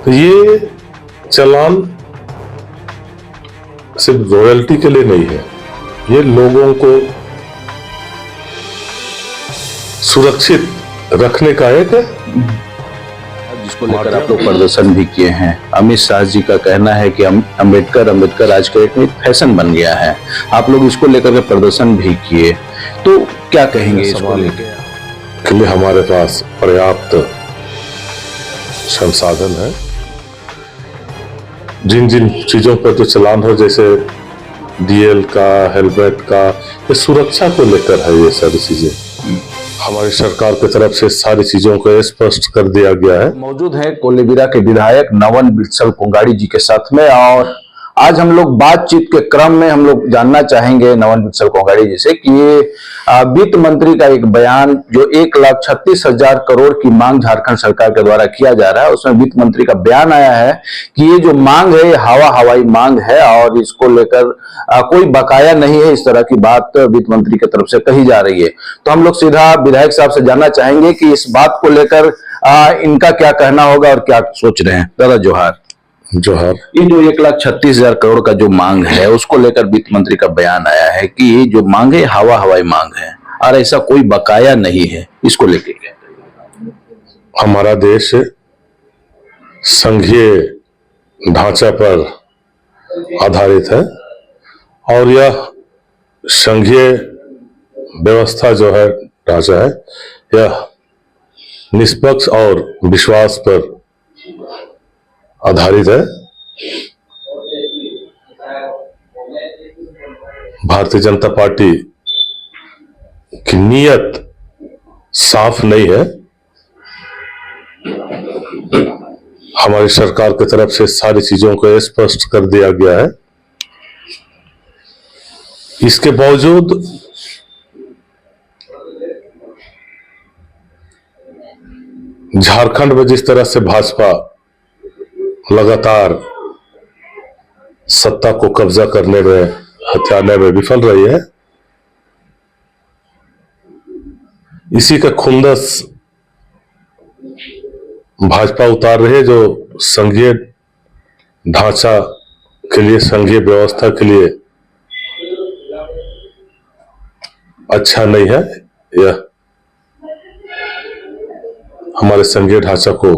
तो ये चालान सिर्फ रॉयल्टी के लिए नहीं है, ये लोगों को सुरक्षित रखने का एक जिसको लेकर आप लोग प्रदर्शन भी किए हैं। अमित शाह जी का कहना है कि अंबेडकर आज का एक फैशन बन गया है। आप लोग इसको लेकर के प्रदर्शन भी किए, तो क्या कहेंगे इसको लेकर? के लिए हमारे पास पर्याप्त संसाधन है। जिन जिन चीजों पर जो चालान हो, जैसे डीएल का, हेलमेट का, ये सुरक्षा को लेकर है। ये सारी चीजें हमारी सरकार की तरफ से सारी चीजों को स्पष्ट कर दिया गया है। मौजूद है कोलेबिरा के विधायक नवन बिट्सल कोंगाड़ी जी के साथ में, और आज हम लोग बातचीत के क्रम में हम लोग जानना चाहेंगे नवन बिट्सल कोंगाड़ी जी से कि ये वित्त मंत्री का एक बयान जो 1,36,000 करोड़ की मांग झारखंड सरकार के द्वारा किया जा रहा है, उसमें वित्त मंत्री का बयान आया है कि ये जो मांग है ये हवाई मांग है और इसको लेकर कोई बकाया नहीं है। इस तरह की बात वित्त मंत्री की तरफ से कही जा रही है। तो हम लोग सीधा विधायक साहब से जानना चाहेंगे कि इस बात को लेकर इनका क्या कहना होगा और क्या सोच रहे हैं। दादा जोहार। जोहार। ये जो 1,36,000 करोड़ का जो मांग है उसको लेकर वित्त मंत्री का बयान आया है कि ये जो मांग है हवाई मांग है और ऐसा कोई बकाया नहीं है, इसको लेकर क्या? हमारा देश संघीय ढांचा पर आधारित है और यह संघीय व्यवस्था जो है, ढांचा है, यह निष्पक्ष और विश्वास पर आधारित है। भारतीय जनता पार्टी की नीयत साफ नहीं है। हमारी सरकार की तरफ से सारी चीजों को स्पष्ट कर दिया गया है। इसके बावजूद झारखंड में जिस तरह से भाजपा लगातार सत्ता को कब्जा करने में, हथियाने में विफल रही है, इसी का खुंदस भाजपा उतार रही है, जो संघीय ढांचा के लिए, संघीय व्यवस्था के लिए अच्छा नहीं है। यह हमारे संघीय ढांचा को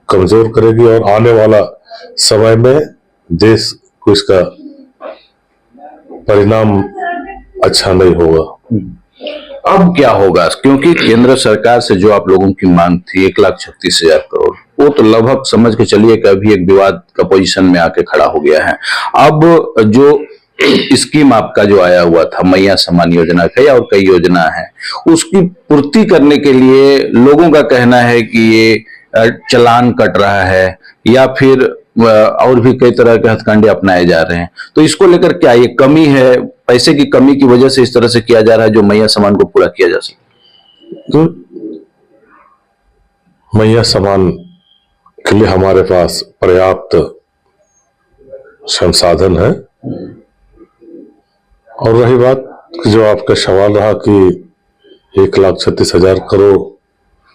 कमजोर करेगी और आने वाला समय में देश को इसका परिणाम अच्छा नहीं होगा। अब क्या होगा, क्योंकि केंद्र सरकार से जो आप लोगों की मांग थी 1,36,000 करोड़, वो तो लगभग समझ के चलिए कि अभी एक विवाद का पोजीशन में आके खड़ा हो गया है। अब जो स्कीम आपका जो आया हुआ था मैया सम्मान योजना का, या और कई योजना है, उसकी पूर्ति करने के लिए लोगों का कहना है कि ये चालान कट रहा है या फिर और भी कई तरह के हथकंडे अपनाए जा रहे हैं। तो इसको लेकर क्या ये कमी है, पैसे की कमी की वजह से इस तरह से किया जा रहा है जो मैया सम्मान को पूरा किया जा सके? तो मैया सम्मान के लिए हमारे पास पर्याप्त संसाधन है। और रही बात जो आपका सवाल रहा कि 1,36,000 करोड़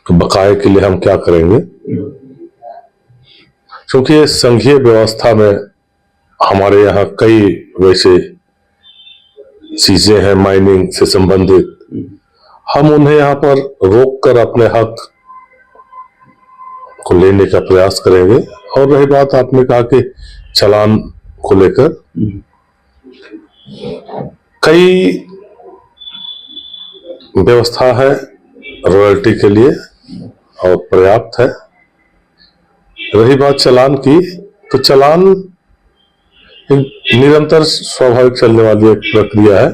के बकाये के लिए हम क्या करेंगे, क्योंकि ये संघीय व्यवस्था में हमारे यहाँ कई वैसे चीजें हैं माइनिंग से संबंधित, हम उन्हें यहाँ पर रोक कर अपने हक को लेने का प्रयास करेंगे। और रही बात आपने कहा कि चालान को लेकर, कई व्यवस्था है रॉयल्टी के लिए और पर्याप्त है। रही बात चालान की, तो चालान एक निरंतर स्वाभाविक चलने वाली एक प्रक्रिया है,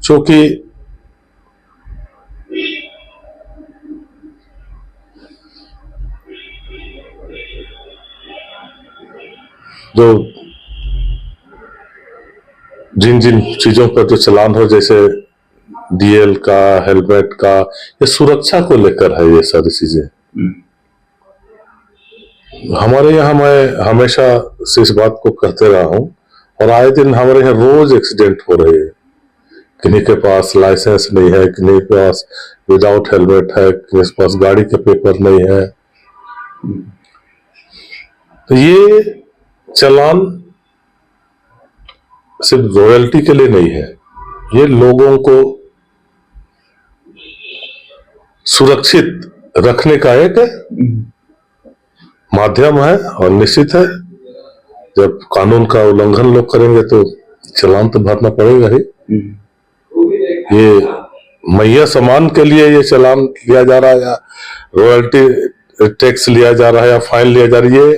जो कि जो जिन जिन चीजों पर जो चालान हो, जैसे डीएल का, हेलमेट का, ये सुरक्षा को लेकर है। ये सारी चीजें हमारे यहाँ, मैं हमेशा से इस बात को कहते रहा हूं और आए दिन हमारे यहाँ रोज एक्सीडेंट हो रहे हैं। किन्हीं के पास लाइसेंस नहीं है, किन्हीं के पास विदाउट हेलमेट है, किन्हीं के पास गाड़ी के पेपर नहीं है। तो ये चालान सिर्फ रॉयल्टी के लिए नहीं है, ये लोगों को सुरक्षित रखने का एक माध्यम है। और निश्चित है जब कानून का उल्लंघन लोग करेंगे तो चालान तो भरना पड़ेगा ही। ये मैया सामान के लिए ये चालान लिया जा रहा है या रॉयल्टी टैक्स लिया जा रहा है या फाइन लिया जा रही है,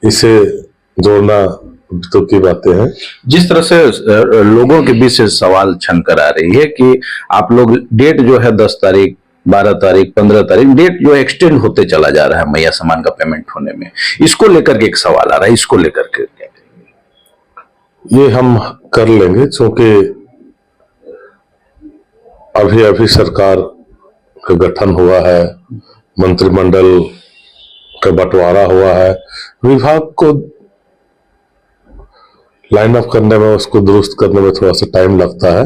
इसे जोड़ना तो की बातें हैं। जिस तरह से लोगों के बीच से सवाल छन कर आ रही है कि आप लोग डेट जो है 10 तारीख 12 तारीख 15 तारीख डेट जो एक्सटेंड होते चला जा रहा है मैया सामान का पेमेंट होने में, इसको लेकर के एक सवाल आ रहा है, इसको लेकर के ये हम कर लेंगे क्योंकि अभी अभी सरकार का गठन हुआ है, मंत्रिमंडल का बंटवारा हुआ है, विभाग को लाइन अप करने में, उसको दुरुस्त करने में थोड़ा सा टाइम लगता है।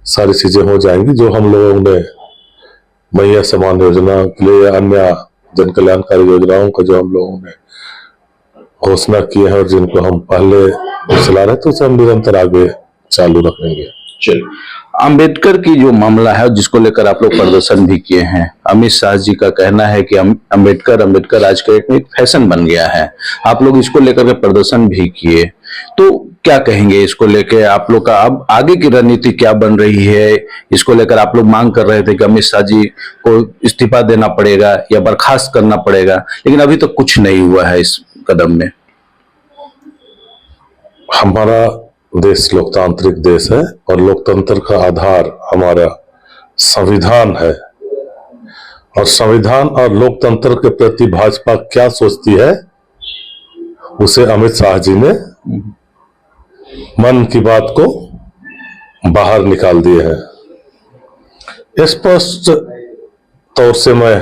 सारी चीजें हो जाएंगी जो हम लोगों ने मैया समान योजना के लिए या अन्य जन कल्याणकारी योजनाओं का जो हम लोगों ने घोषणा की है और जिनको हम पहले चला रहे थे उसे हम निरंतर आगे चालू रखेंगे। चलिए, अंबेडकर की जो मामला है जिसको लेकर आप लोग प्रदर्शन भी किए हैं, अमित शाह जी का कहना है कि अंबेडकर आज का एक फैशन बन गया है, आप लोग इसको लेकर के प्रदर्शन भी किए, तो क्या कहेंगे इसको लेकर? आप लोग का अब आगे की रणनीति क्या बन रही है? इसको लेकर आप लोग मांग कर रहे थे कि अमित शाह जी को इस्तीफा देना पड़ेगा या बर्खास्त करना पड़ेगा, लेकिन अभी तक कुछ नहीं हुआ है इस कदम में। हमारा देश लोकतांत्रिक देश है और लोकतंत्र का आधार हमारा संविधान है, और संविधान और लोकतंत्र के प्रति भाजपा क्या सोचती है उसे अमित शाह जी ने मन की बात को बाहर निकाल दिए हैं। स्पष्ट तौर से मैं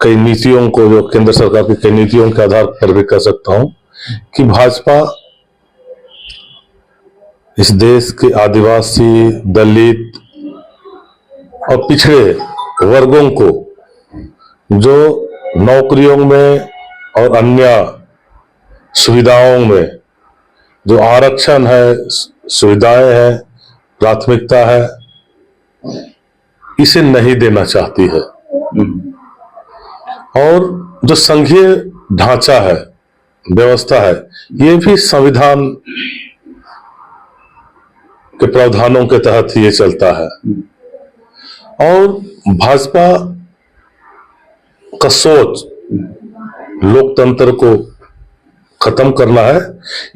कई नीतियों को, जो केंद्र सरकार की कई नीतियों के आधार पर भी कह सकता हूं कि भाजपा इस देश के आदिवासी, दलित और पिछड़े वर्गों को जो नौकरियों में और अन्य सुविधाओं में जो आरक्षण है, सुविधाएं हैं, प्राथमिकता है, इसे नहीं देना चाहती है। और जो संघीय ढांचा है, व्यवस्था है, ये भी संविधान के प्रावधानों के तहत ये चलता है। और भाजपा का सोच लोकतंत्र को खत्म करना है,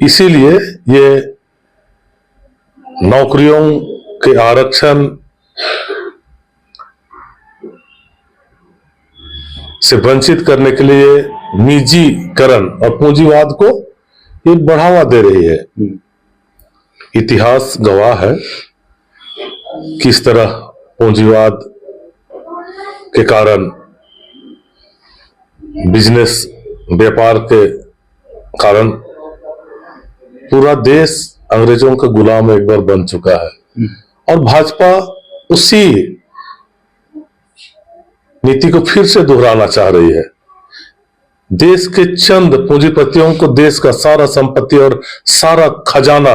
इसीलिए ये नौकरियों के आरक्षण से वंचित करने के लिए निजीकरण और पूंजीवाद को ये बढ़ावा दे रही है। इतिहास गवाह है किस तरह पूंजीवाद के कारण, बिजनेस व्यापार के कारण पूरा देश अंग्रेजों का गुलाम एक बार बन चुका है। और भाजपा उसी नीति को फिर से दोहराना चाह रही है। देश के चंद पूंजीपतियों को देश का सारा संपत्ति और सारा खजाना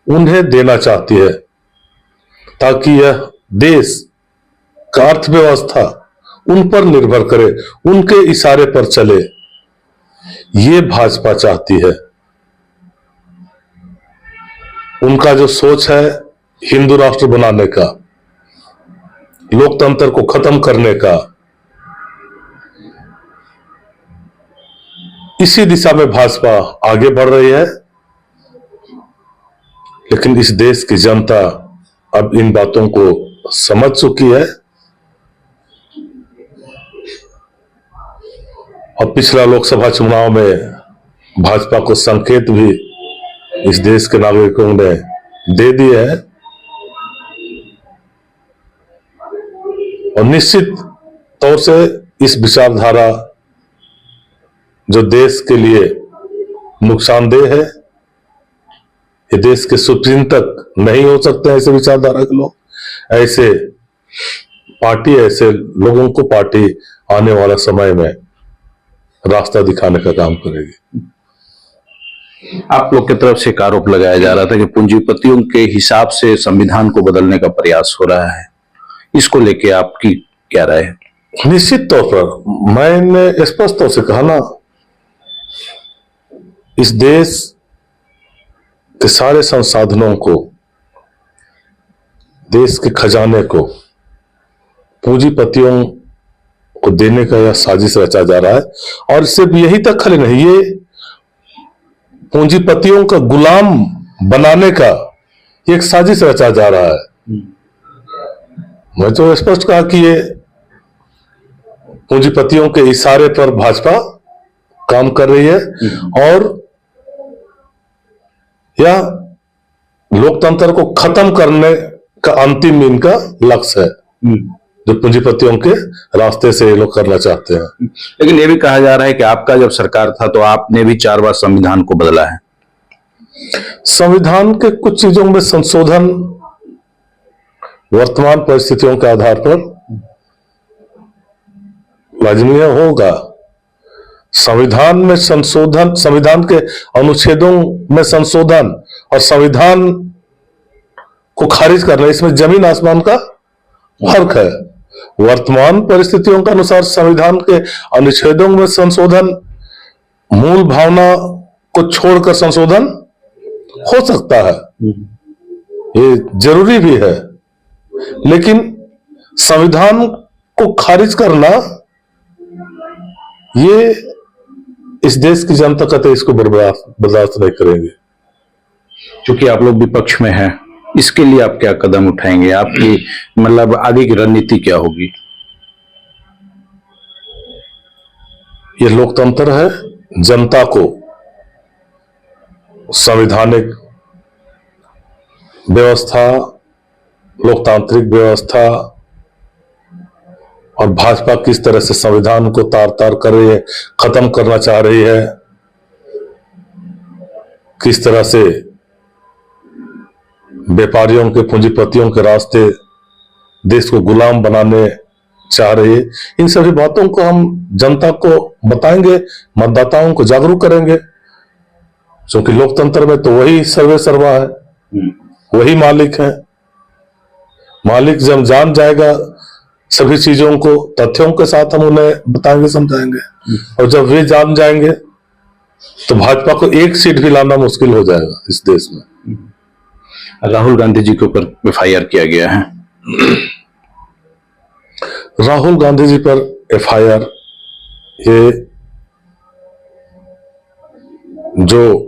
उन्हें देना चाहती है ताकि यह देश का अर्थव्यवस्था उन पर निर्भर करे, उनके इशारे पर चले। ये भाजपा चाहती है। उनका जो सोच है हिंदू राष्ट्र बनाने का, लोकतंत्र को खत्म करने का, इसी दिशा में भाजपा आगे बढ़ रही है। लेकिन इस देश की जनता अब इन बातों को समझ चुकी है और पिछला लोकसभा चुनाव में भाजपा को संकेत भी इस देश के नागरिकों ने दे दिए हैं। और निश्चित तौर से इस विचारधारा जो देश के लिए नुकसानदेह है, ये देश के सुप्रीम तक नहीं हो सकते ऐसे विचारधारा के लोग, ऐसे पार्टी, ऐसे लोगों को पार्टी आने वाला समय में रास्ता दिखाने का काम करेगी। आप लोग की तरफ से एक आरोप लगाया जा रहा था कि पूंजीपतियों के हिसाब से संविधान को बदलने का प्रयास हो रहा है, इसको लेके आपकी क्या राय है? निश्चित तौर पर मैंने स्पष्ट तौर से कहा ना, इस देश के सारे संसाधनों को, देश के खजाने को पूंजीपतियों को देने का यह साजिश रचा जा रहा है। और सिर्फ यही तक खाली नहीं, ये पूंजीपतियों का गुलाम बनाने का एक साजिश रचा जा रहा है। मैं तो स्पष्ट कहा कि ये पूंजीपतियों के इशारे पर भाजपा काम कर रही है और यह लोकतंत्र को खत्म करने का अंतिम इनका लक्ष्य है, जो पूंजीपतियों के रास्ते से ये लोग करना चाहते हैं। लेकिन ये भी कहा जा रहा है कि आपका जब सरकार था तो आपने भी 4 बार संविधान को बदला है। संविधान के कुछ चीजों में संशोधन वर्तमान परिस्थितियों के आधार पर वांछनीय होगा। संविधान में संशोधन, संविधान के अनुच्छेदों में संशोधन और संविधान को खारिज करना, इसमें जमीन आसमान का फर्क है। वर्तमान परिस्थितियों के अनुसार संविधान के अनुच्छेदों में संशोधन मूल भावना को छोड़कर संशोधन हो सकता है, ये जरूरी भी है, लेकिन संविधान को खारिज करना, ये इस देश की जनता कहते इसको बर्दाश्त नहीं करेंगे। क्योंकि आप लोग विपक्ष में हैं, इसके लिए आप क्या कदम उठाएंगे? आपकी मतलब आगे की रणनीति क्या होगी? ये लोकतंत्र है, जनता को संवैधानिक व्यवस्था, लोकतांत्रिक व्यवस्था और भाजपा किस तरह से संविधान को तार तार कर रही है, खत्म करना चाह रही है, किस तरह से व्यापारियों के, पूंजीपतियों के रास्ते देश को गुलाम बनाने चाह रही है, इन सभी बातों को हम जनता को बताएंगे, मतदाताओं को जागरूक करेंगे। क्योंकि लोकतंत्र में तो वही सर्वे सर्वा है, वही मालिक है। मालिक जब जान जाएगा सभी चीजों को, तथ्यों के साथ हम उन्हें बताएंगे, समझाएंगे, और जब वे जान जाएंगे तो भाजपा को एक सीट भी लाना मुश्किल हो जाएगा इस देश में। राहुल गांधी जी के ऊपर FIR किया गया है। राहुल गांधी जी पर FIR, ये जो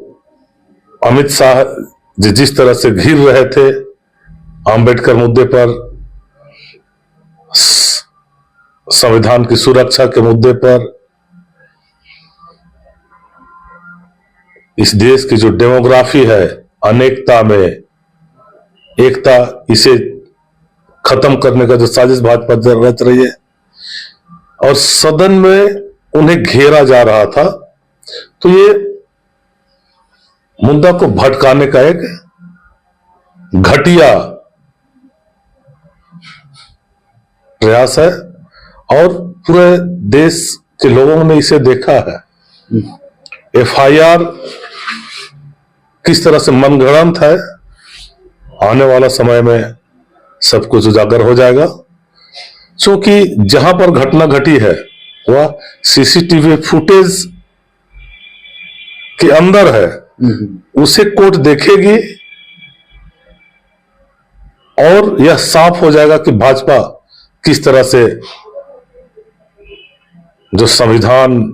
अमित शाह जिस तरह से घिर रहे थे अंबेडकर मुद्दे पर, संविधान की सुरक्षा के मुद्दे पर, इस देश की जो डेमोग्राफी है, अनेकता में एकता, इसे खत्म करने का जो साजिश भाजपा रच रही है और सदन में उन्हें घेरा जा रहा था, तो ये मुद्दा को भटकाने का एक घटिया प्रयास है और पूरे देश के लोगों ने इसे देखा है। FIR किस तरह से मनगढ़ंत है, आने वाला समय में सब कुछ उजागर हो जाएगा। क्योंकि जहां पर घटना घटी है वह CCTV फुटेज के अंदर है, उसे कोर्ट देखेगी और यह साफ हो जाएगा कि भाजपा किस तरह से जो संविधान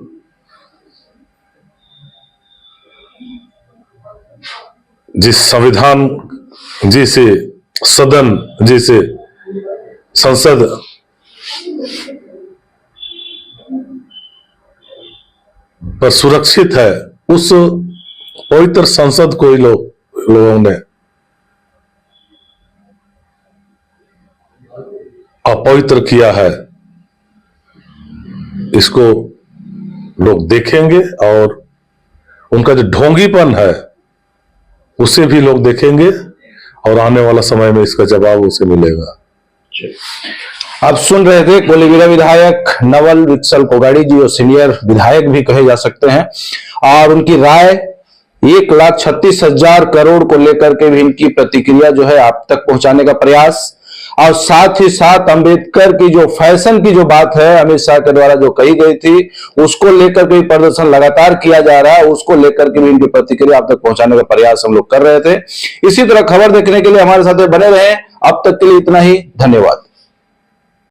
जिसे सदन, जिसे संसद पर सुरक्षित है, उस पवित्र संसद को ही लोगों ने अपवित्र किया है। इसको लोग देखेंगे और उनका जो ढोंगीपन है उसे भी लोग देखेंगे और आने वाला समय में इसका जवाब उसे मिलेगा। आप सुन रहे थे कोलीविरा विधायक नवल वित्सल कोगाड़ी जी, और सीनियर विधायक भी कहे जा सकते हैं, और उनकी राय 1,36,000 करोड़ को लेकर के भी इनकी प्रतिक्रिया जो है आप तक पहुंचाने का प्रयास, और साथ ही साथ अंबेडकर की जो फैशन की जो बात है अमित शाह के द्वारा जो कही गई थी, उसको लेकर के प्रदर्शन लगातार किया जा रहा है, उसको लेकर के भी इनकी प्रतिक्रिया आप तक पहुंचाने का प्रयास हम लोग कर रहे थे। इसी तरह खबर देखने के लिए हमारे साथ बने रहें। अब तक के लिए इतना ही, धन्यवाद।